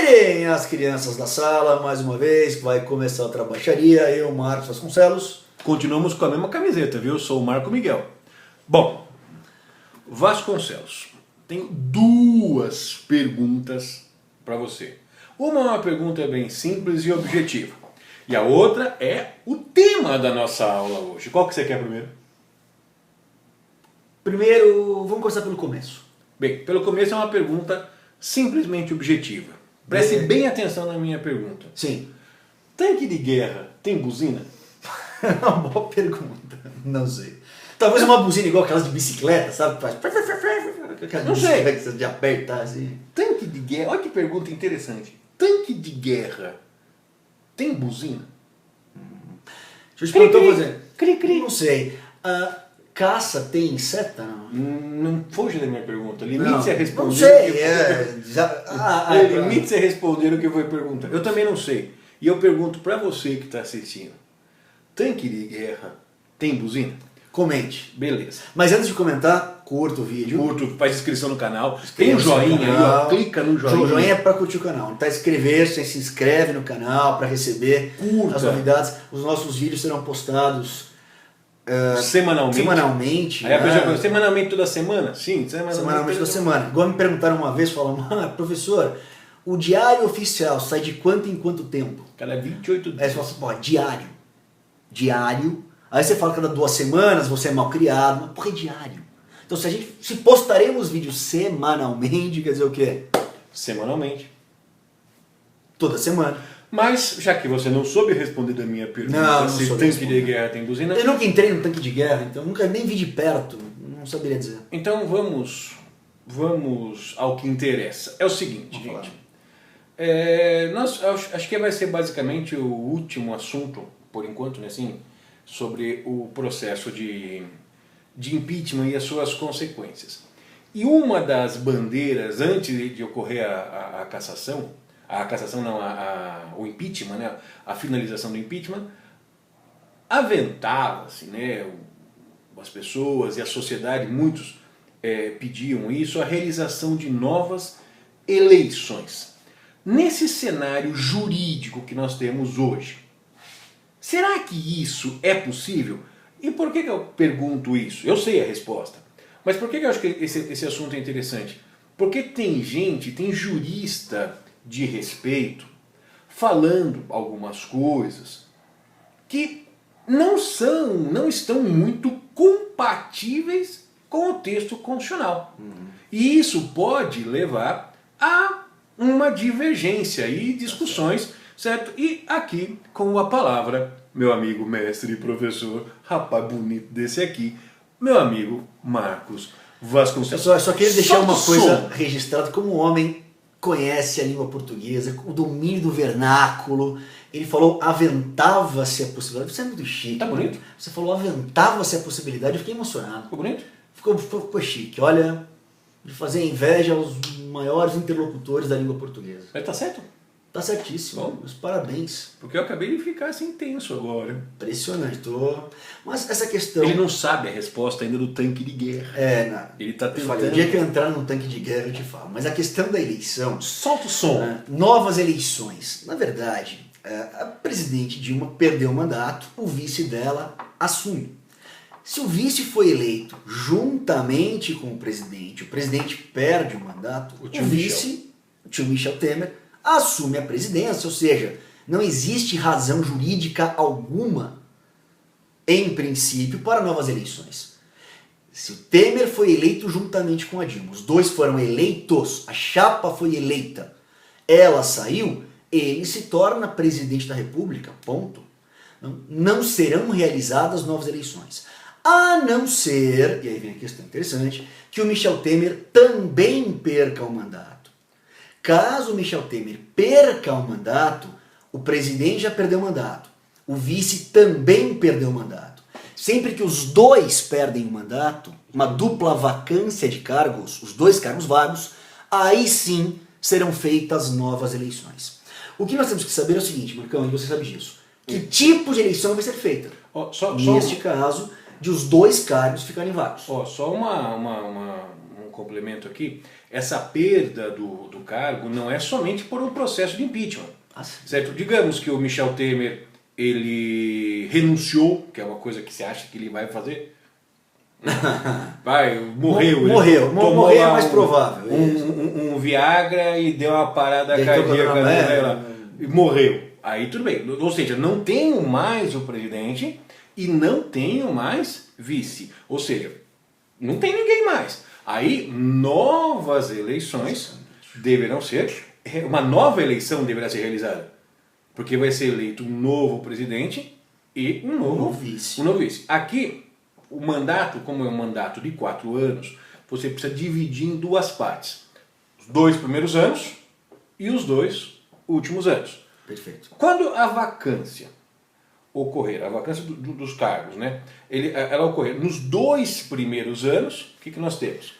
Tirem as crianças da sala, mais uma vez, que vai começar outra baixaria. Eu, Marcos Vasconcelos. Continuamos com a mesma camiseta, viu? Eu sou o Marco Miguel. Bom, Vasconcelos, tenho duas perguntas para você. Uma é uma pergunta bem simples e objetiva. E a outra é o tema da nossa aula hoje. Qual que você quer primeiro? Primeiro, vamos começar pelo começo. Bem, pelo começo é uma pergunta simplesmente objetiva. Preste bem atenção na minha pergunta. Sim. Tanque de guerra tem buzina? Uma boa pergunta. Não sei. Talvez uma buzina igual aquelas de bicicleta, sabe? Faz... Não sei. De apertar assim. Tanque de guerra, olha que pergunta interessante. Tanque de guerra tem buzina? Deixa eu te perguntar você. Cri. Não sei. Caça tem inseta? Não fuja da minha pergunta. Limite-se a responder. Não sei. Limite-se a responder o que foi pergunta. Eu também não sei. E eu pergunto para você que está assistindo. Tanque de guerra tem buzina? Comente. Beleza. Mas antes de comentar, curta o vídeo. Curto, faz inscrição no canal. Tem um joinha aí, ó. Clica no joinha. O joinha é para curtir o canal. Tá inscrever, você se inscreve no canal para receber as novidades. Os nossos vídeos serão postados semanalmente. Aí a pessoa pergunta, semanalmente toda semana? Sim, semanalmente toda semana. Igual me perguntaram uma vez, falaram, professor, o diário oficial sai de quanto em quanto tempo? Cada 28 dias. Aí você fala assim, pô, diário. Aí você fala que cada 2 semanas, você é mal criado, mas porra, é diário. Então se postaremos vídeos semanalmente, quer dizer o quê? Semanalmente. Toda semana. Mas, já que você não soube responder da minha pergunta se tanque de guerra tem buzina... Eu nunca entrei no tanque de guerra, então nunca nem vi de perto, não saberia dizer. Então vamos ao que interessa. É o seguinte, gente. Acho que vai ser basicamente o último assunto, por enquanto, né, assim, sobre o processo de impeachment e as suas consequências. E uma das bandeiras, antes de ocorrer a cassação, o impeachment, né, a finalização do impeachment, aventava-se, né, as pessoas e a sociedade, muitos pediam isso, a realização de novas eleições. Nesse cenário jurídico que nós temos hoje, será que isso é possível? E por que eu pergunto isso? Eu sei a resposta. Mas por que eu acho que esse assunto é interessante? Porque tem jurista de respeito falando algumas coisas que não estão muito compatíveis com o texto constitucional. E isso pode levar a uma divergência e discussões, certo? E aqui, com a palavra, meu amigo, mestre e professor, rapaz bonito desse aqui, meu amigo Marcos Vasconcelos. Eu só queria deixar uma coisa registrada, como o homem conhece a língua portuguesa, o domínio do vernáculo. Ele falou, aventava-se a possibilidade. Você é muito chique. Tá bonito. Né? Você falou, aventava-se a possibilidade. Eu fiquei emocionado. Ficou bonito? Ficou chique. Olha, de fazer inveja aos maiores interlocutores da língua portuguesa. Mas tá certo? Tá certíssimo. Bom, meus parabéns. Porque eu acabei de ficar assim tenso agora. Impressionante. Mas essa questão... Ele não sabe a resposta ainda do tanque de guerra. Ele tá tentando... O dia que eu entrar num tanque de guerra eu te falo. Mas a questão da eleição... Solta o som. Novas eleições. Na verdade, a presidente Dilma perdeu o mandato, o vice dela assume. Se o vice foi eleito juntamente com o presidente perde o mandato, o tio Michel Temer, assume a presidência, ou seja, não existe razão jurídica alguma, em princípio, para novas eleições. Se o Temer foi eleito juntamente com a Dilma, os dois foram eleitos, a chapa foi eleita, ela saiu, ele se torna presidente da República, ponto. Não serão realizadas novas eleições. A não ser, e aí vem a questão interessante, que o Michel Temer também perca o mandato. Caso o Michel Temer perca o mandato, o presidente já perdeu o mandato, o vice também perdeu o mandato. Sempre que os dois perdem o mandato, uma dupla vacância de cargos, os dois cargos vagos, aí sim serão feitas novas eleições. O que nós temos que saber é o seguinte, Marcão, e você sabe disso, que tipo de eleição vai ser feita? Neste caso, de os dois cargos ficarem vagos. Só um complemento aqui, essa perda do cargo não é somente por um processo de impeachment. Certo? Digamos que o Michel Temer ele renunciou, que é uma coisa que você acha que ele vai fazer. Morreu. Morreu é mais provável. Um Viagra e deu uma parada cardíaca nela e morreu. Aí tudo bem. Ou seja, não tenho mais o presidente e não tenho mais vice. Ou seja, não tem ninguém mais. Aí novas eleições deverão ser, uma nova eleição deverá ser realizada. Porque vai ser eleito um novo presidente e um novo vice. Aqui, o mandato, como é um mandato de 4 anos, você precisa dividir em 2 partes. Os 2 primeiros anos e os 2 últimos anos. Perfeito. Quando a vacância ocorrer, a vacância dos cargos, né, ela ocorrer nos 2 primeiros anos, o que nós temos?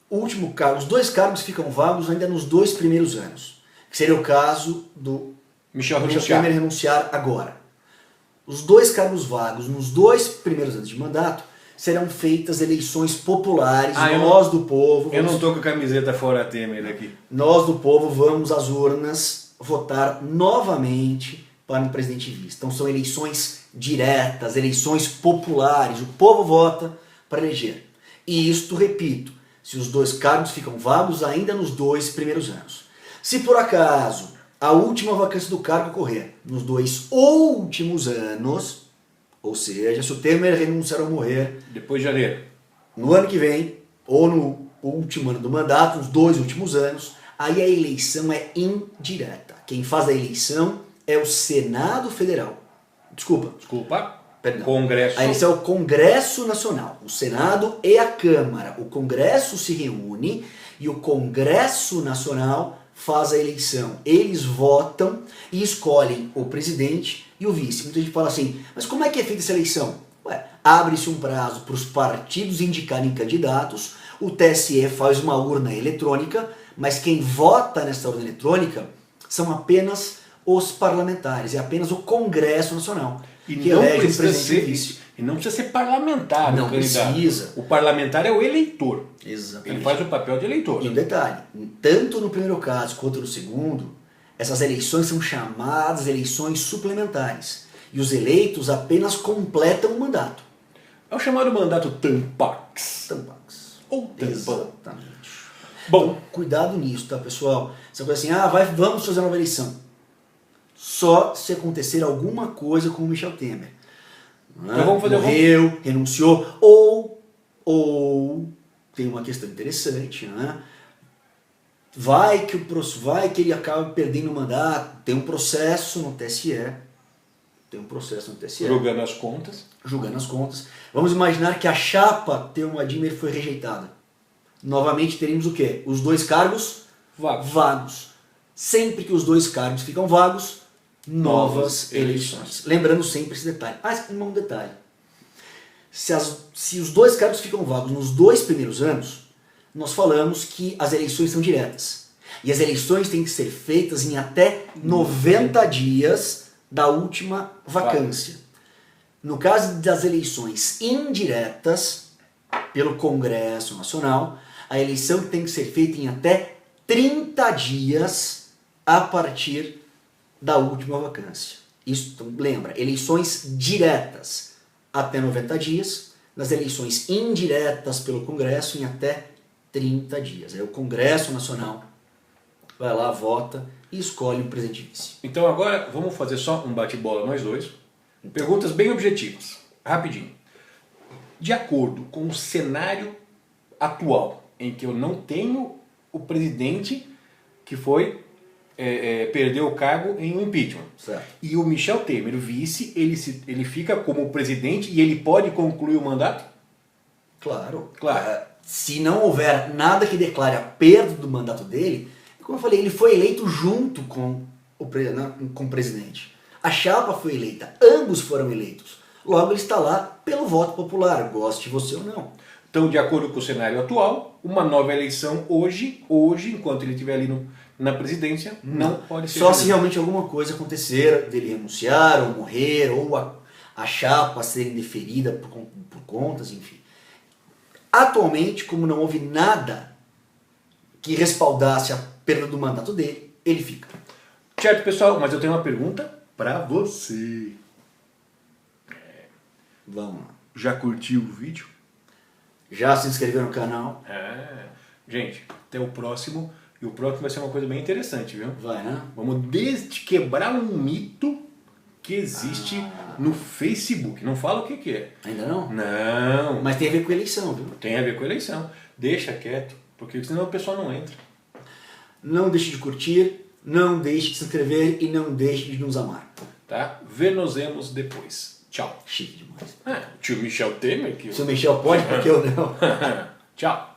O último cargo, os 2 cargos ficam vagos ainda nos 2 primeiros anos. Que seria o caso do Michel Temer renunciar agora. Os 2 cargos vagos nos 2 primeiros anos de mandato serão feitas eleições populares. Nós do povo... Eu não estou com a camiseta fora Temer aqui. Nós do povo vamos às urnas votar novamente para um presidente e vice. Então são eleições diretas, eleições populares. O povo vota para eleger. E isto, repito, se os 2 cargos ficam vagos ainda nos 2 primeiros anos. Se por acaso a última vacância do cargo ocorrer nos 2 últimos anos, ou seja, se o Temer renunciar ou morrer depois de janeiro, no ano que vem, ou no último ano do mandato, nos 2 últimos anos, aí a eleição é indireta. Quem faz a eleição é o Senado Federal. Desculpa. Perdão. Congresso. A eleição é o Congresso Nacional. O Senado e a Câmara. O Congresso se reúne e o Congresso Nacional faz a eleição. Eles votam e escolhem o presidente e o vice. Muita gente fala assim, mas como é que é feita essa eleição? Abre-se um prazo para os partidos indicarem candidatos, o TSE faz uma urna eletrônica, mas quem vota nessa urna eletrônica são apenas os parlamentares, é apenas o Congresso Nacional. E que não precisa ser, e não precisa ser parlamentar. Não precisa. O parlamentar é o eleitor. Exatamente. Ele faz o papel de eleitor. E um detalhe, tanto no primeiro caso quanto no segundo, essas eleições são chamadas eleições suplementares. E os eleitos apenas completam o mandato. É o chamado mandato Tampax. Ou tampão. Exatamente. Bom, então, cuidado nisso, tá, pessoal? Você vai assim, vamos fazer uma nova eleição. Só se acontecer alguma coisa com o Michel Temer. Então vamos fazer morreu, renunciou, ou tem uma questão interessante, né? Vai que ele acabe perdendo o mandato, tem um processo no TSE. Julgando as contas. Vamos imaginar que a chapa Temer Adimir foi rejeitada. Novamente teremos o quê? Os 2 cargos vagos. Sempre que os 2 cargos ficam vagos, novas eleições. Lembrando sempre esse detalhe. Um detalhe. Se os 2 cargos ficam vagos nos 2 primeiros anos, nós falamos que as eleições são diretas. E as eleições têm que ser feitas em até 90 dias da última vacância. No caso das eleições indiretas pelo Congresso Nacional, a eleição tem que ser feita em até 30 dias a partir da última vacância. Isso, então, lembra, eleições diretas até 90 dias, nas eleições indiretas pelo Congresso em até 30 dias. Aí o Congresso Nacional vai lá, vota e escolhe um presidente e vice. Então agora vamos fazer só um bate-bola nós dois. Perguntas bem objetivas, rapidinho. De acordo com o cenário atual, em que eu não tenho o presidente que perdeu o cargo em um impeachment. Certo. E o Michel Temer, o vice, ele fica como presidente e ele pode concluir o mandato? Claro. Se não houver nada que declare a perda do mandato dele, como eu falei, ele foi eleito junto com o presidente. A chapa foi eleita, ambos foram eleitos. Logo ele está lá pelo voto popular, goste você ou não. Então, de acordo com o cenário atual, uma nova eleição hoje enquanto ele estiver ali na presidência, não pode ser. Só se realmente alguma coisa acontecer, dele renunciar, ou morrer, ou a chapa ser indeferida por contas, enfim. Atualmente, como não houve nada que respaldasse a perda do mandato dele, ele fica. Certo, pessoal, mas eu tenho uma pergunta para você. Vamos lá. Já curtiu o vídeo? Já se inscreveu no canal? Gente, até o próximo. E o próximo vai ser uma coisa bem interessante, viu? Vai, né? Vamos quebrar um mito que existe no Facebook. Não fala o que é. Ainda não? Não. Mas tem a ver com eleição, viu? Tem a ver com a eleição. Deixa quieto, porque senão o pessoal não entra. Não deixe de curtir, não deixe de se inscrever e não deixe de nos amar. Tá? Vemos depois. Tchau. Chique demais. Tio Michel Temer. Se o Michel pode, porque eu não. Tchau.